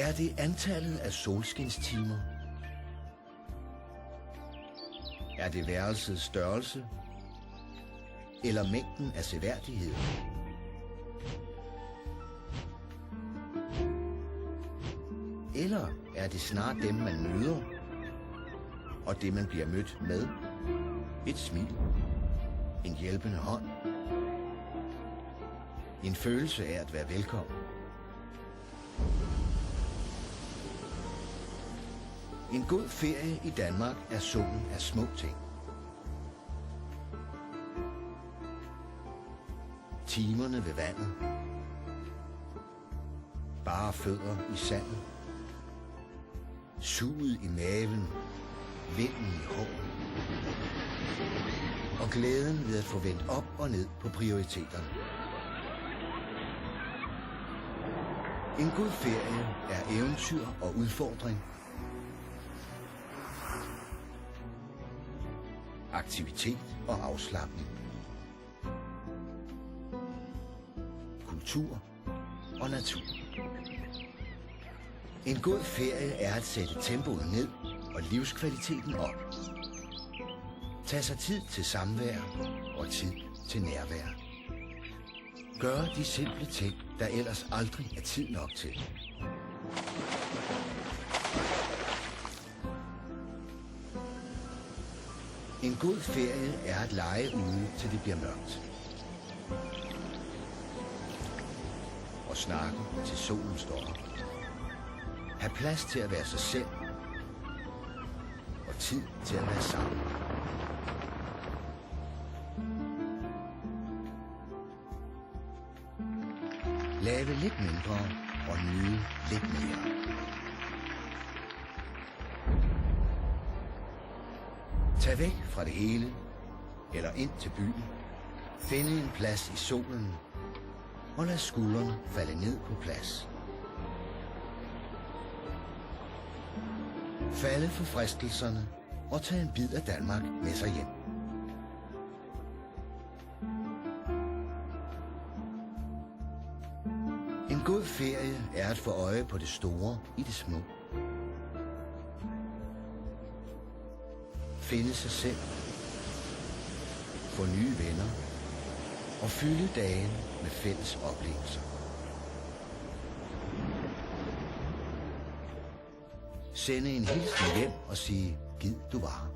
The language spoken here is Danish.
Er det antallet af solskinstimer? Er det værelsets størrelse? Eller mængden af seværdighed? Eller er det snart dem, man møder, og det, man bliver mødt med? Et smil, en hjælpende hånd, en følelse af at være velkommen. En god ferie i Danmark er summen af små ting. Timerne ved vandet. Bare fødder i sandet. Suget i maven. Vinden i håret. Og glæden ved at få vendt op og ned på prioriteterne. En god ferie er eventyr og udfordring. Aktivitet og afslapning. Kultur og natur. En god ferie er at sætte tempoet ned og livskvaliteten op. Tag sig tid til samvær og tid til nærvær. Gør de simple ting, der ellers aldrig er tid nok til. En god ferie er at lege ude, til det bliver mørkt. Og snakke, til solen står op. Ha' plads til at være sig selv. Og tid til at være sammen. Lave lidt mindre og nyde lidt mere. Tag væk fra det hele, eller ind til byen. Finde en plads i solen, og lad skuldrene falde ned på plads. Falde for fristelserne, og tage en bid af Danmark med sig hjem. En god ferie er at få øje på det store i det små. Finde sig selv, få nye venner og fylde dagen med fælles oplevelser. Sende en hilsen hjem og sige, gid du var.